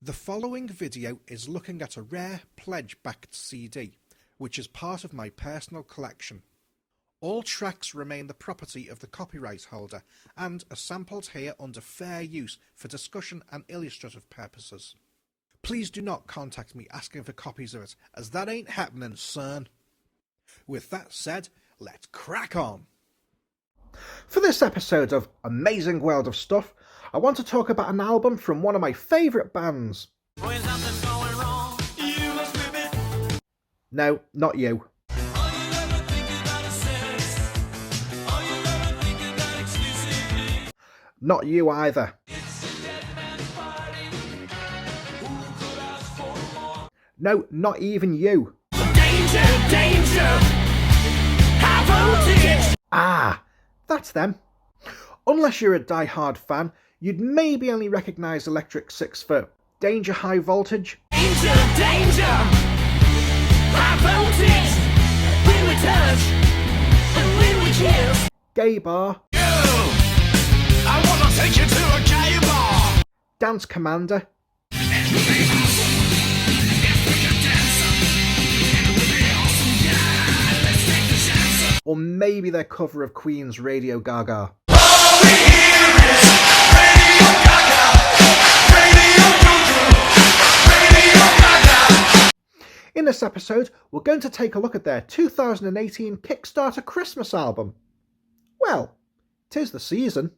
The following video is looking at a rare pledge-backed CD, which is part of my personal collection. All tracks remain the property of the copyright holder and are sampled here under fair use for discussion and illustrative purposes. Please do not contact me asking for copies of it, as that ain't happening, son. With that said, let's crack on! For this episode of Amazing World of Stuff, I want to talk about an album from one of my favourite bands. When something's going wrong, you must whip it. No, not you. All you ever think about is sex. All you ever think about exclusively. Not you either. It's a dead man's party. Who could ask for more? No, not even you. Danger, danger. High voltage. Ah, that's them. Unless you're a die-hard fan, you'd maybe only recognise Electric Six for Danger High Voltage, Danger, danger. High voltage. When we touch and when we kiss. Gay Bar, You. I wanna take you to a gay bar. Dance Commander, or maybe their cover of Queen's Radio Gaga. In this episode, we're going to take a look at their 2018 Kickstarter Christmas album. Well, 'tis the season.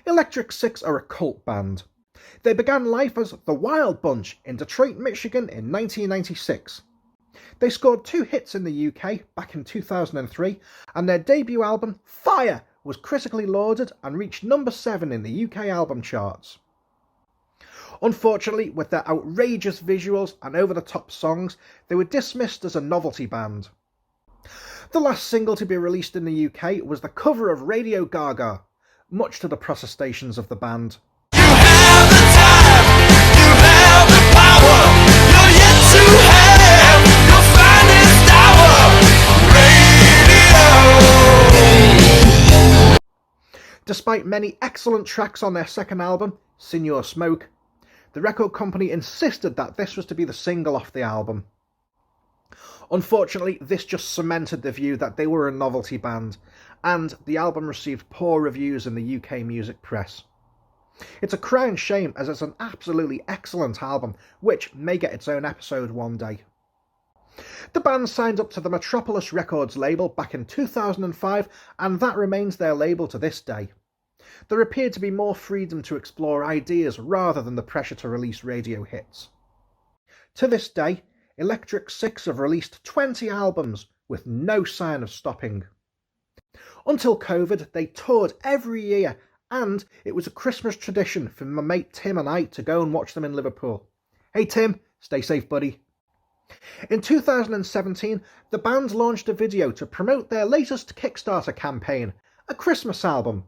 Electric Six are a cult band. They began life as The Wild Bunch in Detroit, Michigan in 1996. They scored 2 hits in the UK back in 2003, and their debut album, Fire, was critically lauded and reached number 7 in the UK album charts. Unfortunately, with their outrageous visuals and over-the-top songs, they were dismissed as a novelty band. The last single to be released in the UK was the cover of Radio Gaga, much to the protestations of the band. You have the time, you have the power, you're yet to have your finest hour. Radio. Despite many excellent tracks on their second album, Signor Smoke, the record company insisted that this was to be the single off the album. Unfortunately, this just cemented the view that they were a novelty band, and the album received poor reviews in the UK music press. It's a crying shame, as it's an absolutely excellent album, which may get its own episode one day. The band signed up to the Metropolis Records label back in 2005, and that remains their label to this day. There appeared to be more freedom to explore ideas rather than the pressure to release radio hits. To this day, Electric Six have released 20 albums with no sign of stopping. Until COVID, they toured every year, and it was a Christmas tradition for my mate Tim and I to go and watch them in Liverpool. Hey Tim, stay safe buddy. In 2017, the band launched a video to promote their latest Kickstarter campaign, a Christmas album.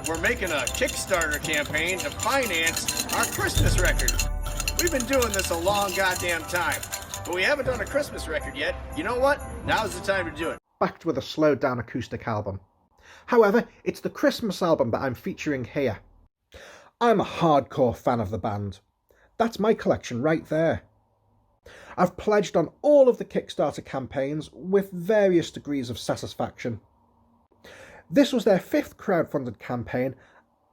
We're making a Kickstarter campaign to finance our Christmas record. We've been doing this a long goddamn time, but we haven't done a Christmas record yet. You know what? Now's the time to do it. Backed with a slowed down acoustic album. However, it's the Christmas album that I'm featuring here. I'm a hardcore fan of the band. That's my collection right there. I've pledged on all of the Kickstarter campaigns with various degrees of satisfaction. This was their 5th crowdfunded campaign,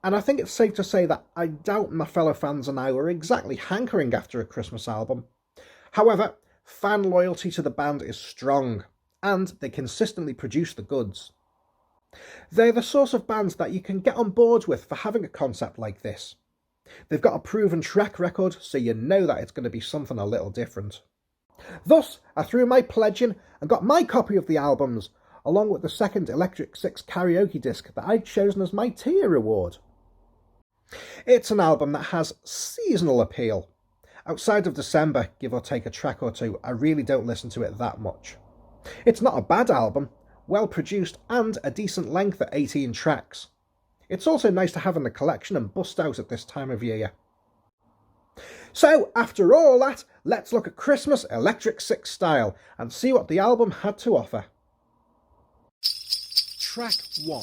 and I think it's safe to say that I doubt my fellow fans and I were exactly hankering after a Christmas album. However, fan loyalty to the band is strong, and they consistently produce the goods. They're the sort of bands that you can get on board with for having a concept like this. They've got a proven track record, so you know that it's going to be something a little different. Thus, I threw my pledge in and got my copy of the albums, along with the second Electric Six karaoke disc that I'd chosen as my tier reward. It's an album that has seasonal appeal. Outside of December, give or take a track or two, I really don't listen to it that much. It's not a bad album, well produced and a decent length at 18 tracks. It's also nice to have in the collection and bust out at this time of year. So, after all that, let's look at Christmas Electric Six style and see what the album had to offer. Track 1.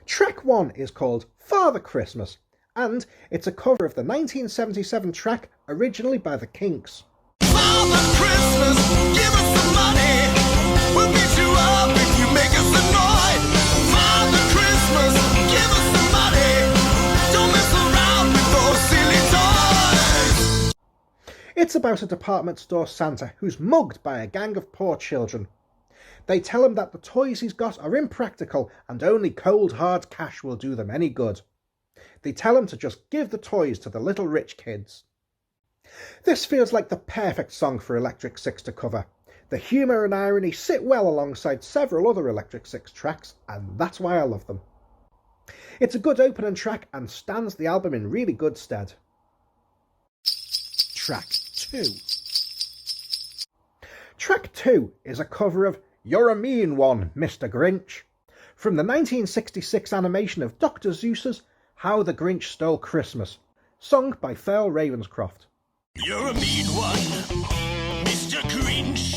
Track 1 is called Father Christmas, and it's a cover of the 1977 track originally by the Kinks. Father Christmas, give us some money. We'll beat you up if you make us annoyed. Father Christmas, give us some money. Don't mess around with those silly toys. It's about a department store Santa who's mugged by a gang of poor children. They tell him that the toys he's got are impractical and only cold hard cash will do them any good. They tell him to just give the toys to the little rich kids. This feels like the perfect song for Electric Six to cover. The humour and irony sit well alongside several other Electric Six tracks, and that's why I love them. It's a good opening track and stands the album in really good stead. Track 2. Track 2 is a cover of You're a Mean One, Mr. Grinch, from the 1966 animation of Dr. Seuss's How the Grinch Stole Christmas, sung by Thurl Ravenscroft. You're a mean one, Mr. Grinch.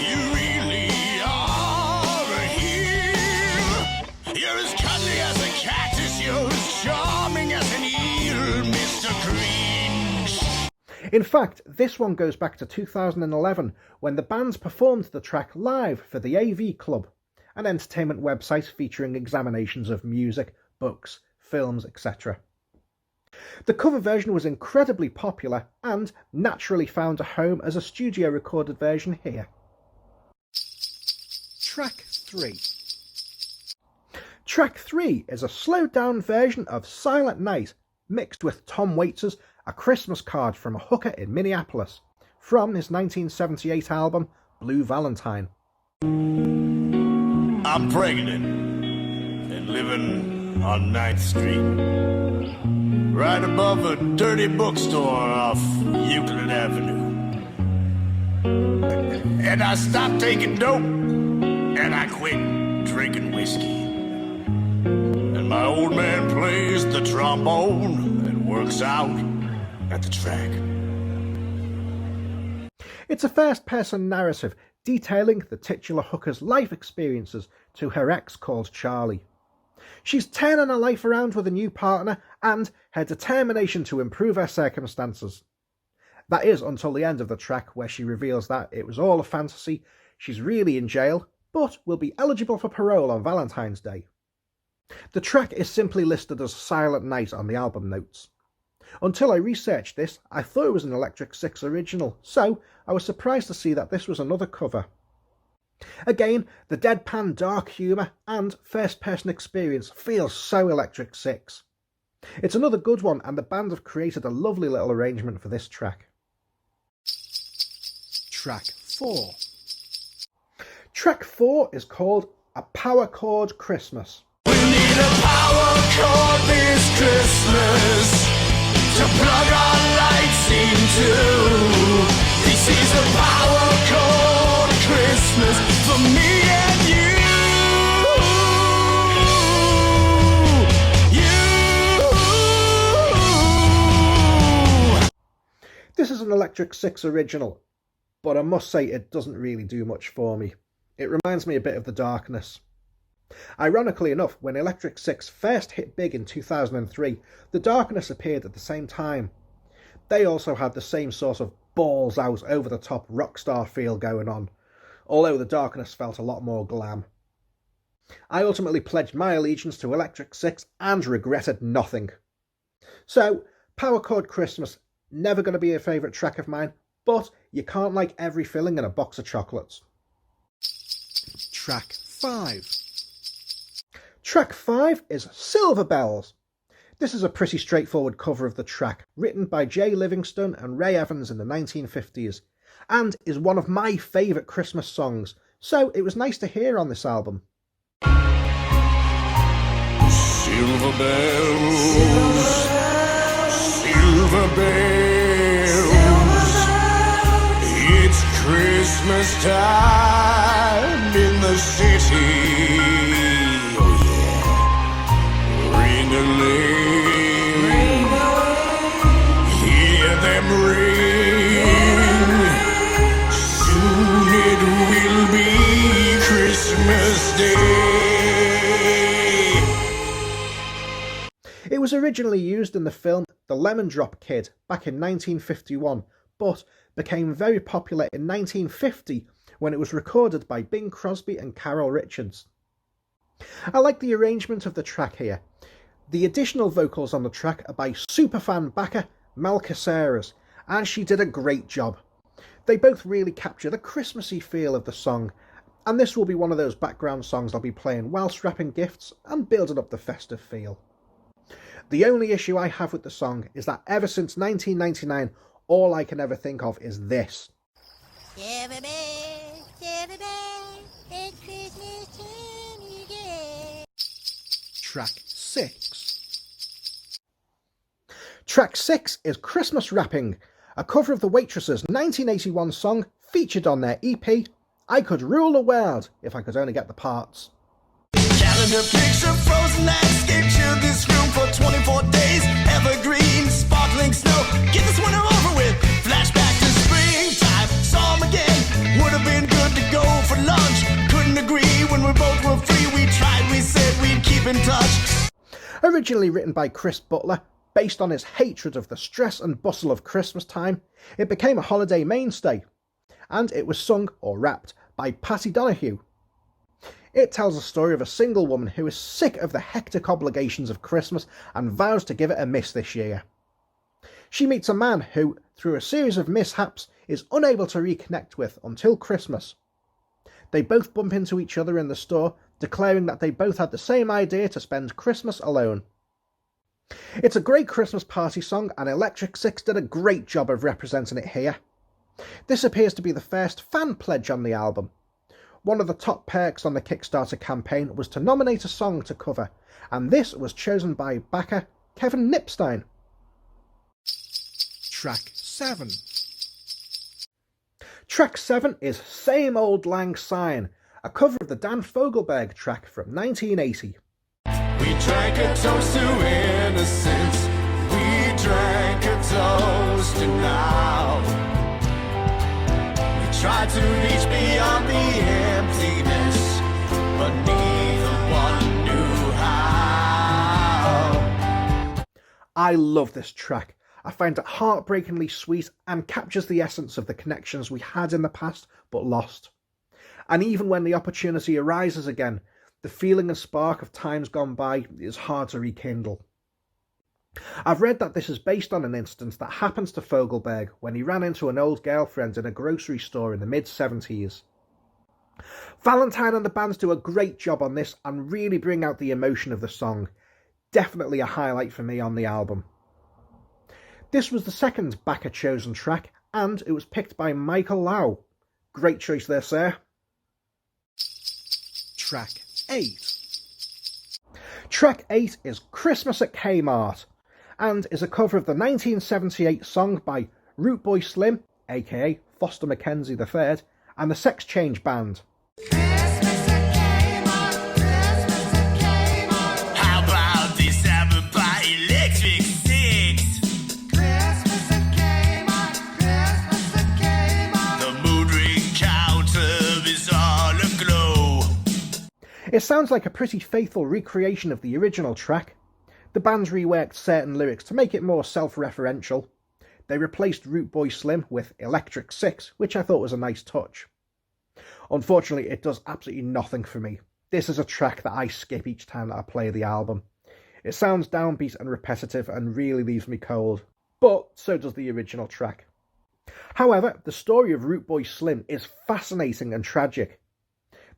You really are a heel. You're as cuddly as a cactus. You're as charming as an eel, Mr. Grinch. In fact, this one goes back to 2011 when the bands performed the track live for the AV Club, an entertainment website featuring examinations of music, books, films, etc. The cover version was incredibly popular and naturally found a home as a studio recorded version here. Track 3. Track 3 is a slowed down version of Silent Night mixed with Tom Waits' A Christmas Card from a Hooker in Minneapolis from his 1978 album Blue Valentine. I'm pregnant and living on 9th Street, right above a dirty bookstore off Euclid Avenue. And I stopped taking dope, and I quit drinking whiskey. And my old man plays the trombone and works out at the track. It's a first-person narrative detailing the titular hooker's life experiences to her ex called Charlie. She's turning her life around with a new partner and her determination to improve her circumstances. That is until the end of the track where she reveals that it was all a fantasy, she's really in jail, but will be eligible for parole on Valentine's Day. The track is simply listed as Silent Night on the album notes. Until I researched this, I thought it was an Electric Six original, so I was surprised to see that this was another cover. Again, the deadpan dark humour and first-person experience feels so Electric Six. It's another good one, and the band have created a lovely little arrangement for this track. Track 4. Track 4 is called A Power Chord Christmas. We need a power cord this Christmas to plug our lights into. This is a power chord Christmas for me and you. This is an Electric Six original, but I must say it doesn't really do much for me. It reminds me a bit of The Darkness. Ironically enough, when Electric Six first hit big in 2003, The Darkness appeared at the same time. They also had the same sort of balls out, over the top rock star feel going on, although The Darkness felt a lot more glam. I ultimately pledged my allegiance to Electric Six and regretted nothing. So, Power Chord Christmas, never going to be a favourite track of mine, but you can't like every filling in a box of chocolates. Track 5. Track 5 is Silver Bells. This is a pretty straightforward cover of the track, written by Jay Livingston and Ray Evans in the 1950s, and is one of my favourite Christmas songs, so it was nice to hear on this album. Silver bells, silver bells, it's Christmas time in the city. Oh yeah, ring-a-ling, them ring. Soon it will be Christmas Day. It was originally used in the film The Lemon Drop Kid back in 1951, but became very popular in 1950 when it was recorded by Bing Crosby and Carol Richards. I like the arrangement of the track here. The additional vocals on the track are by superfan backer Mel Caceres, and she did a great job. They both really capture the Christmassy feel of the song, and this will be one of those background songs I'll be playing whilst wrapping gifts and building up the festive feel. The only issue I have with the song is that ever since 1999, all I can ever think of is this. Every day, it's Christmas time again. Track 6. Track 6 is Christmas Wrapping, a cover of the Waitresses' 1981 song featured on their EP, I Could Rule the World If I Could Only Get the Parts. Calendar picture, frozen landscape, chill this room for 24 days. Evergreen, sparkling snow, get this winter over with. Flashback to springtime, saw 'em again. Would have been good to go for lunch. Couldn't agree when we both were free. We tried, we said we'd keep in touch. Originally written by Chris Butler, based on his hatred of the stress and bustle of Christmas time, it became a holiday mainstay, and it was sung or rapped by Patty Donahue. It tells the story of a single woman who is sick of the hectic obligations of Christmas and vows to give it a miss this year. She meets a man who, through a series of mishaps, is unable to reconnect with until Christmas. They both bump into each other in the store, declaring that they both had the same idea to spend Christmas alone. It's a great Christmas party song, and Electric Six did a great job of representing it here. This appears to be the first fan pledge on the album. One of the top perks on the Kickstarter campaign was to nominate a song to cover, and this was chosen by backer Kevin Nipstein. Track 7. Track 7 is Same Old Lang Syne, a cover of the Dan Fogelberg track from 1980. We drank a toast to innocence. We drank a toast to now. We tried to reach beyond the emptiness, but neither one knew how. I love this track. I find it heartbreakingly sweet and captures the essence of the connections we had in the past but lost. And even when the opportunity arises again, the feeling and spark of times gone by is hard to rekindle. I've read that this is based on an instance that happens to Fogelberg when he ran into an old girlfriend in a grocery store in the mid-70s. Valentine and the bands do a great job on this and really bring out the emotion of the song. Definitely a highlight for me on the album. This was the second backer chosen track, and it was picked by Michael Lau. Great choice there, sir. Track 8. Track 8 is Christmas at Kmart, and is a cover of the 1978 song by Root Boy Slim, aka Foster McKenzie III, and the Sex Change Band. How about this album by Electric Six? The mood ring counter is all aglow. It sounds like a pretty faithful recreation of the original track. The band's reworked certain lyrics to make it more self-referential. They replaced Root Boy Slim with Electric Six, which I thought was a nice touch. Unfortunately, it does absolutely nothing for me. This is a track that I skip each time that I play the album. It sounds downbeat and repetitive and really leaves me cold, but so does the original track. However, the story of Root Boy Slim is fascinating and tragic.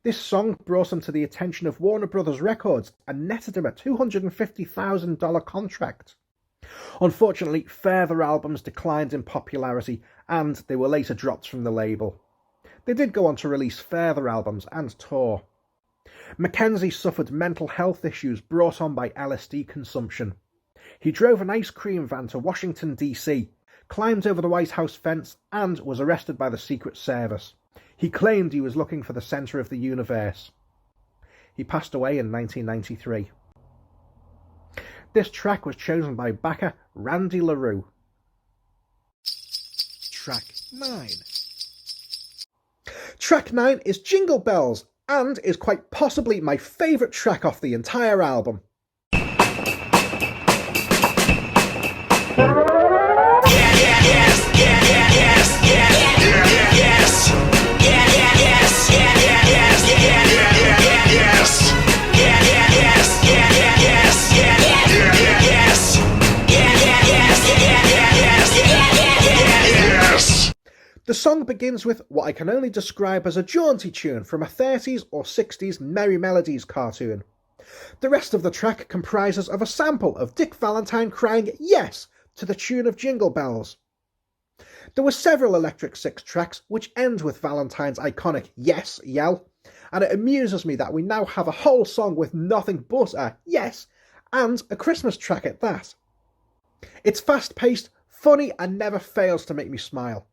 This song brought him to the attention of Warner Brothers Records and netted him a $250,000 contract. Unfortunately, further albums declined in popularity and they were later dropped from the label. They did go on to release further albums and tour. Mackenzie suffered mental health issues brought on by LSD consumption. He drove an ice cream van to Washington, D.C., climbed over the White House fence and was arrested by the Secret Service. He claimed he was looking for the centre of the universe. He passed away in 1993. This track was chosen by backer Randy LaRue. Track 9. Track 9 is Jingle Bells and is quite possibly my favourite track off the entire album. The song begins with what I can only describe as a jaunty tune from a 30s or 60s Merry Melodies cartoon. The rest of the track comprises of a sample of Dick Valentine crying yes to the tune of Jingle Bells. There were several Electric Six tracks which end with Valentine's iconic yes yell, and it amuses me that we now have a whole song with nothing but a yes and a Christmas track at that. It's fast-paced, funny, and never fails to make me smile.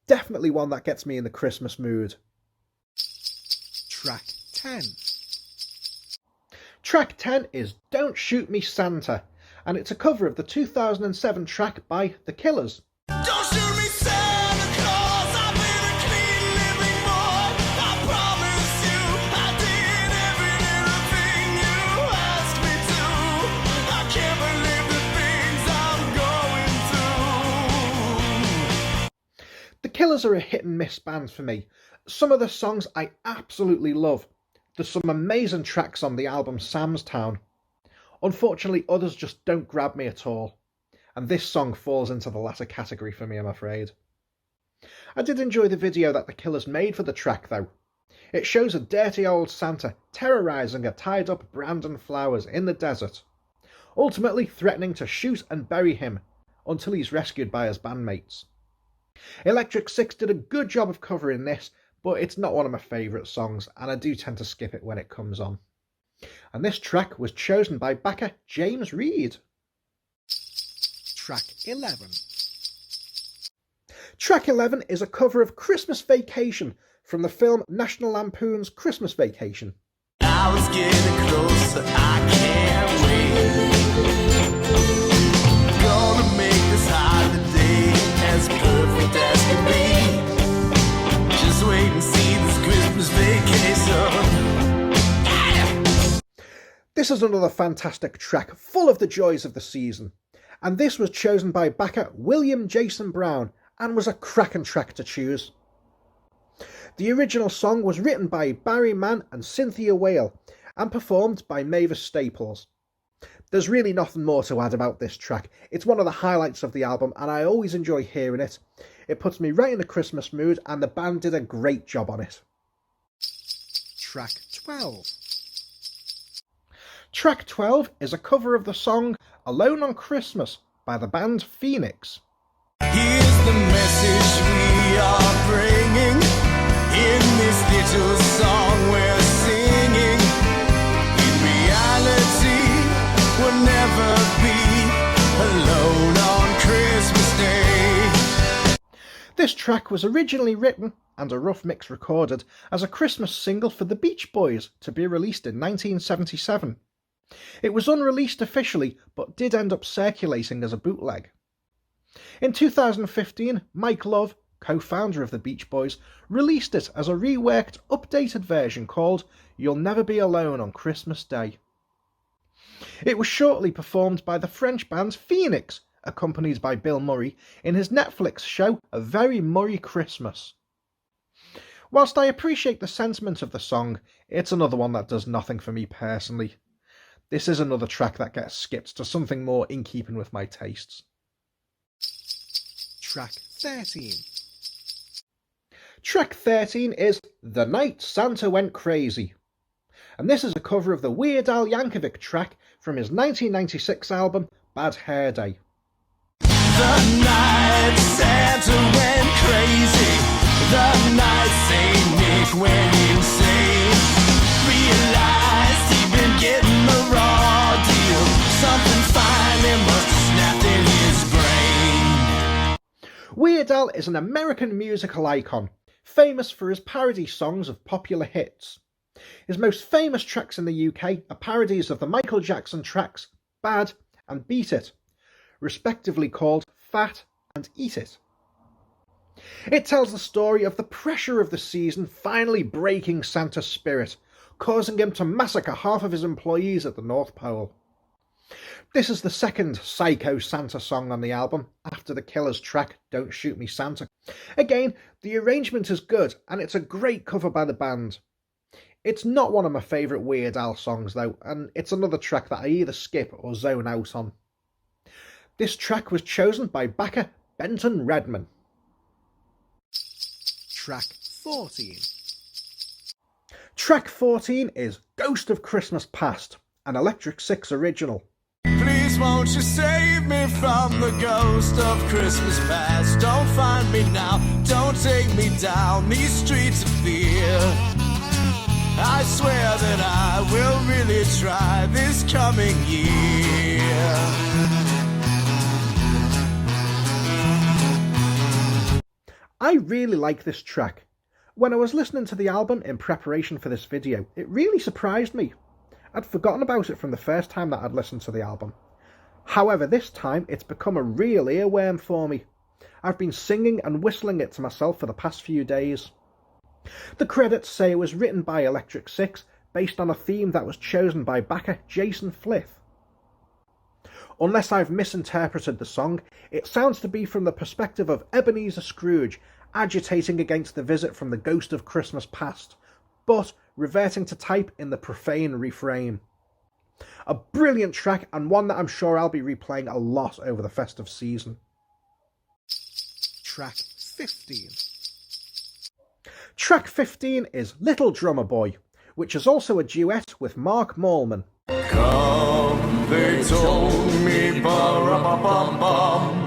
Definitely one that gets me in the Christmas mood. Track 10. Track 10 is Don't Shoot Me Santa, and it's a cover of the 2007 track by The Killers. Don't shoot me, Santa Claus. I've been a clean living boy. I promise you, I did every little thing you asked me to. I can't believe the things I'm going through. The Killers are a hit and miss band for me. Some of the songs I absolutely love. There's some amazing tracks on the album Sam's Town. Unfortunately, others just don't grab me at all. And this song falls into the latter category for me, I'm afraid. I did enjoy the video that the Killers made for the track though. It shows a dirty old Santa terrorising a tied up Brandon Flowers in the desert, ultimately threatening to shoot and bury him until he's rescued by his bandmates. Electric Six did a good job of covering this, but it's not one of my favourite songs and I do tend to skip it when it comes on. And this track was chosen by backer James Reed. Track 11. Track 11 is a cover of Christmas Vacation from the film National Lampoon's Christmas Vacation. I was getting closer, I can't wait. Gonna make this holiday as perfect as can be. Just wait and see this Christmas vacation. Yeah! This is another fantastic track full of the joys of the season. And this was chosen by backer William Jason Brown and was a cracking track to choose. The original song was written by Barry Mann and Cynthia Whale and performed by Mavis Staples. There's really nothing more to add about this track. It's one of the highlights of the album and I always enjoy hearing it. It puts me right in the Christmas mood and the band did a great job on it. Track 12. Track 12 is a cover of the song Alone on Christmas by the band Phoenix. Here's the message we are bringing in this little song we're singing. In reality, we'll never be alone on Christmas Day. This track was originally written and a rough mix recorded as a Christmas single for the Beach Boys to be released in 1977. It was unreleased officially, but did end up circulating as a bootleg. In 2015, Mike Love, co-founder of the Beach Boys, released it as a reworked, updated version called You'll Never Be Alone on Christmas Day. It was shortly performed by the French band Phoenix, accompanied by Bill Murray, in his Netflix show A Very Murray Christmas. Whilst I appreciate the sentiment of the song, it's another one that does nothing for me personally. This is another track that gets skipped to something more in keeping with my tastes. Track 13. Track 13 is The Night Santa Went Crazy. And this is a cover of the Weird Al Yankovic track from his 1996 album Bad Hair Day. The night Santa went crazy. The night Saint Nick went insane. Realized he'd been getting a raw deal. Something finally must have snapped in his brain. Weird Al is an American musical icon, famous for his parody songs of popular hits. His most famous tracks in the UK are parodies of the Michael Jackson tracks Bad and Beat It, respectively called Fat and Eat It. It tells the story of the pressure of the season finally breaking Santa's spirit, causing him to massacre half of his employees at the North Pole. This is the second Psycho Santa song on the album, after the Killers track Don't Shoot Me Santa. Again, the arrangement is good, and it's a great cover by the band. It's not one of my favourite Weird Al songs though, and it's another track that I either skip or zone out on. This track was chosen by backer Benton Redman. Track 14. Track 14 is Ghost of Christmas Past, an Electric Six original. Please won't you save me from the ghost of Christmas past? Don't find me now, don't take me down these streets of fear. I swear that I will really try this coming year. I really like this track. When I was listening to the album in preparation for this video, it really surprised me. I'd forgotten about it from the first time that I'd listened to the album. However, this time it's become a real earworm for me. I've been singing and whistling it to myself for the past few days. The credits say it was written by Electric Six based on a theme that was chosen by backer Jason Flith. Unless I've misinterpreted the song, it sounds to be from the perspective of Ebenezer Scrooge agitating against the visit from the ghost of Christmas past, but reverting to type in the profane refrain. A brilliant track, and one that I'm sure I'll be replaying a lot over the festive season. Track 15. Track 15 is Little Drummer Boy, which is also a duet with Mark Mallman. Come, they told me, ba-ra-ba-bum-bum,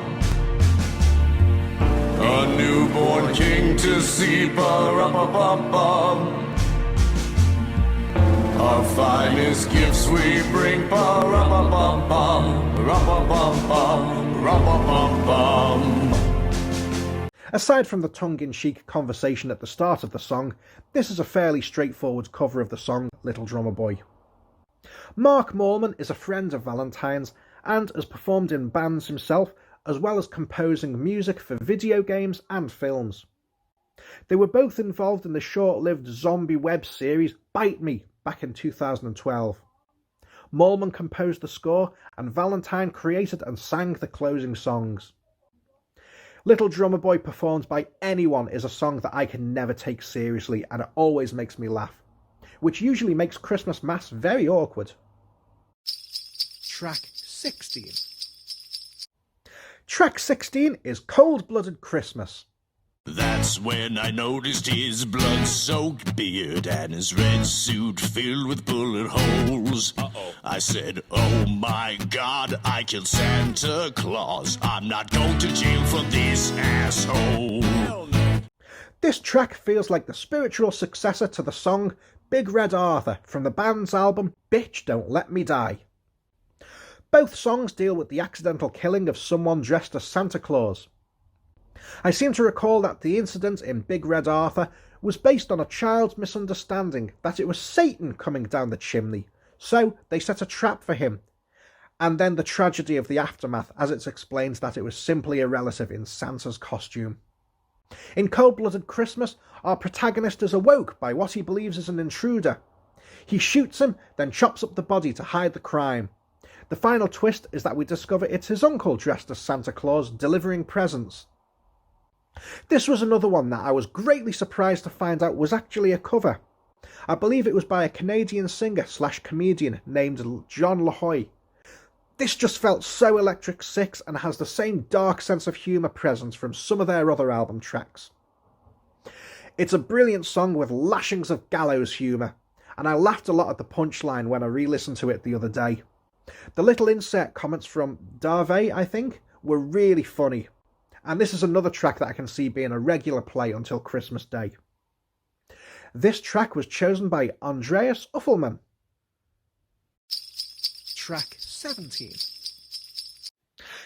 a newborn king to see, ba-ra-ba-bum-bum. Our finest gifts we bring, ba-ra-ba-bum-bum, ra-ba-bum-bum, ra-ba-bum-bum. Aside from the tongue-in-cheek conversation at the start of the song, this is a fairly straightforward cover of the song Little Drummer Boy. Mark Mallman is a friend of Valentine's and has performed in bands himself, as well as composing music for video games and films. They were both involved in the short-lived zombie web series Bite Me back in 2012. Mallman composed the score, and Valentine created and sang the closing songs. Little Drummer Boy performed by anyone is a song that I can never take seriously, and it always makes me laugh, which usually makes Christmas Mass very awkward. Track 16. Track 16 is Cold-Blooded Christmas. That's when I noticed his blood-soaked beard and his red suit filled with bullet holes. I said, oh my God, I killed Santa Claus. I'm not going to jail for this asshole. This track feels like the spiritual successor to the song Big Red Arthur from the band's album Bitch Don't Let Me Die. Both songs deal with the accidental killing of someone dressed as Santa Claus. I seem to recall that the incident in Big Red Arthur was based on a child's misunderstanding that it was Satan coming down the chimney, so they set a trap for him, and then the tragedy of the aftermath as it's explained that it was simply a relative in Santa's costume. In Cold-Blooded Christmas, our protagonist is awoke by what he believes is an intruder. He shoots him, then chops up the body to hide the crime. The final twist is that we discover it's his uncle dressed as Santa Claus delivering presents. This was another one that I was greatly surprised to find out was actually a cover. I believe it was by a Canadian singer/comedian named John LaHoy. This just felt so Electric Six and has the same dark sense of humour present from some of their other album tracks. It's a brilliant song with lashings of gallows humour, and I laughed a lot at the punchline when I re-listened to it the other day. The little insert comments from Darvey, I think, were really funny. And this is another track that I can see being a regular play until Christmas Day. This track was chosen by Andreas Uffelman. Track 17.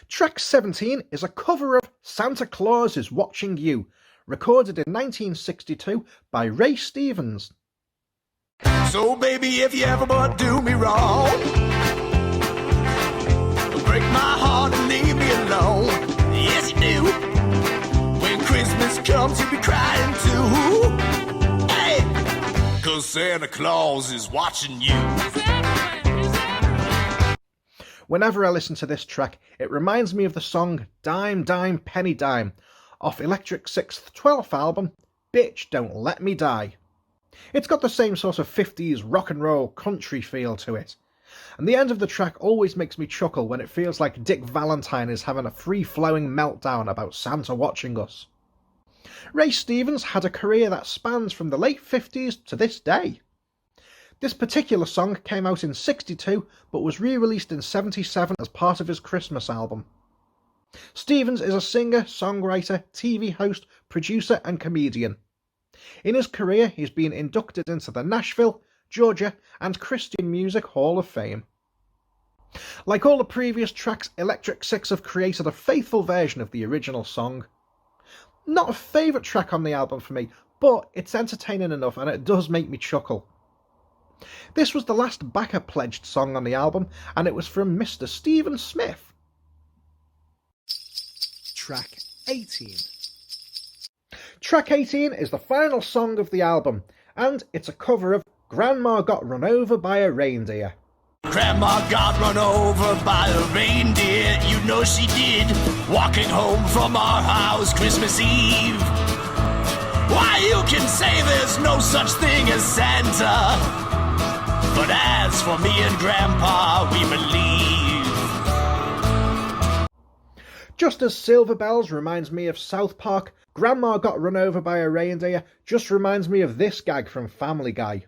Track 17 is a cover of Santa Claus is Watching You, recorded in 1962 by Ray Stevens. So baby, if you ever but do me wrong, break my heart and leave me alone. Yes, you do. When Christmas moms, you'd be crying too. Hey! 'Cause Santa Claus is watching you. Whenever I listen to this track, it reminds me of the song Dime Dime Penny Dime off Electric SiX's 12th album, Bitch Don't Let Me Die. It's got the same sort of 50s rock and roll country feel to it, and the end of the track always makes me chuckle when it feels like Dick Valentine is having a free-flowing meltdown about Santa watching us. Ray Stevens had a career that spans from the late 50s to this day. This particular song came out in '62 but was re-released in '77 as part of his Christmas album. Stevens is a singer, songwriter, TV host, producer and comedian. In his career he's been inducted into the Nashville, Georgia and Christian Music Hall of Fame. Like all the previous tracks, Electric Six have created a faithful version of the original song. Not a favourite track on the album for me, but it's entertaining enough and it does make me chuckle. This was the last backer pledged song on the album, and it was from Mr. Stephen Smith. Track 18. Track 18 is the final song of the album, and it's a cover of Grandma Got Run Over by a Reindeer. Grandma got run over by a reindeer, you know she did, walking home from our house Christmas Eve. Why, you can say there's no such thing as Santa, but as for me and Grandpa, we believe. Just as Silver Bells reminds me of South Park, Grandma Got Run Over by a Reindeer just reminds me of this gag from Family Guy.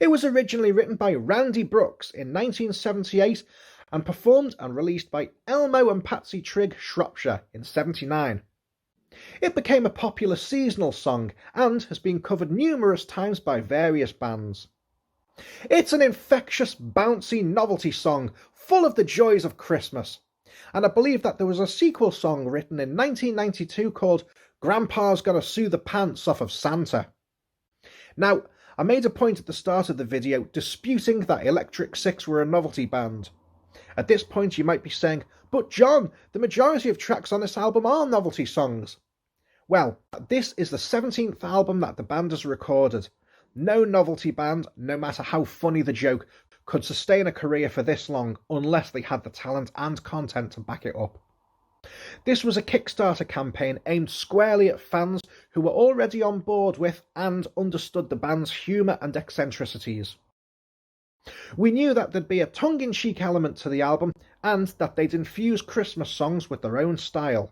It was originally written by Randy Brooks in 1978 and performed and released by Elmo and Patsy Trigg, Shropshire in '79. It became a popular seasonal song and has been covered numerous times by various bands. It's an infectious, bouncy novelty song full of the joys of Christmas, and I believe that there was a sequel song written in 1992 called Grandpa's Gonna Sue the Pants Off of Santa. Now, I made a point at the start of the video disputing that Electric Six were a novelty band. At this point you might be saying, but John, the majority of tracks on this album are novelty songs. Well, this is the 17th album that the band has recorded. No novelty band, no matter how funny the joke, could sustain a career for this long unless they had the talent and content to back it up. This was a Kickstarter campaign aimed squarely at fans who were already on board with and understood the band's humour and eccentricities. We knew that there'd be a tongue-in-cheek element to the album and that they'd infuse Christmas songs with their own style.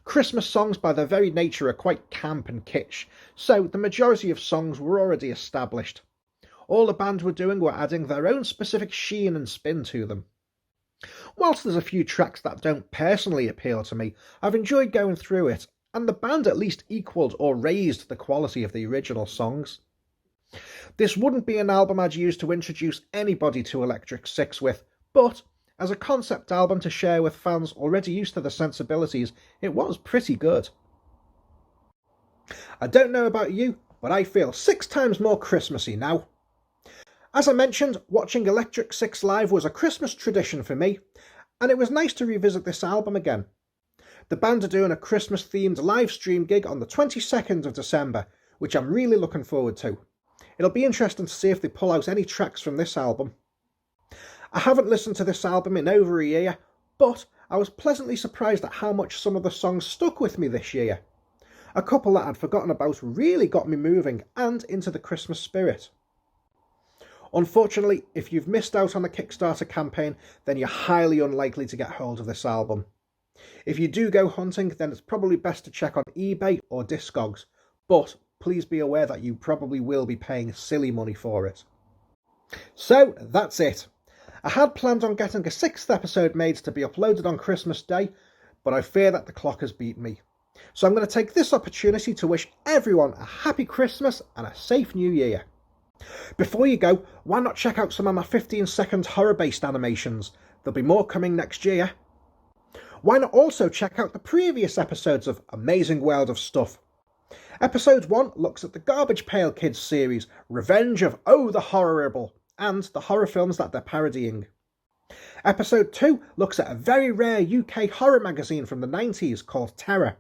Christmas songs by their very nature are quite camp and kitsch, so the majority of songs were already established. All the band were doing were adding their own specific sheen and spin to them. Whilst there's a few tracks that don't personally appeal to me, I've enjoyed going through it, and the band at least equalled or raised the quality of the original songs. This wouldn't be an album I'd use to introduce anybody to Electric Six with, but as a concept album to share with fans already used to the sensibilities, it was pretty good. I don't know about you, but I feel 6 times more Christmassy now. As I mentioned, watching Electric Six live was a Christmas tradition for me, and it was nice to revisit this album again. The band are doing a Christmas-themed live stream gig on the 22nd of December, which I'm really looking forward to. It'll be interesting to see if they pull out any tracks from this album. I haven't listened to this album in over a year, but I was pleasantly surprised at how much some of the songs stuck with me this year. A couple that I'd forgotten about really got me moving and into the Christmas spirit. Unfortunately, if you've missed out on the Kickstarter campaign, then you're highly unlikely to get hold of this album. If you do go hunting, then it's probably best to check on eBay or Discogs, but please be aware that you probably will be paying silly money for it. So, that's it. I had planned on getting a 6th episode made to be uploaded on Christmas Day, but I fear that the clock has beat me. So I'm going to take this opportunity to wish everyone a happy Christmas and a safe New Year. Before you go, why not check out some of my 15-second horror-based animations? There'll be more coming next year. Why not also check out the previous episodes of Amazing World of Stuff? Episode 1 looks at the Garbage Pail Kids series, Revenge of Oh the Horrible, and the horror films that they're parodying. Episode 2 looks at a very rare UK horror magazine from the 90s called Terror.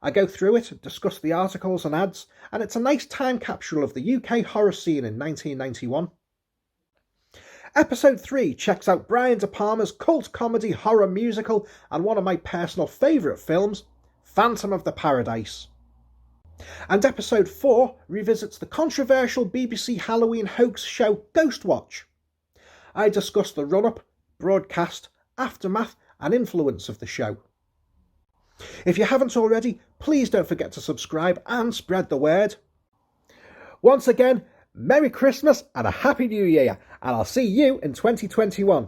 I go through it, discuss the articles and ads, and it's a nice time capsule of the UK horror scene in 1991. Episode 3 checks out Brian De Palma's cult comedy horror musical and one of my personal favourite films, Phantom of the Paradise. And episode 4 revisits the controversial BBC Halloween hoax show Ghostwatch. I discuss the run-up, broadcast, aftermath and influence of the show. If you haven't already, please don't forget to subscribe and spread the word. Once again, Merry Christmas and a Happy New Year, and I'll see you in 2021.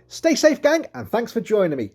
Stay safe, gang, and thanks for joining me.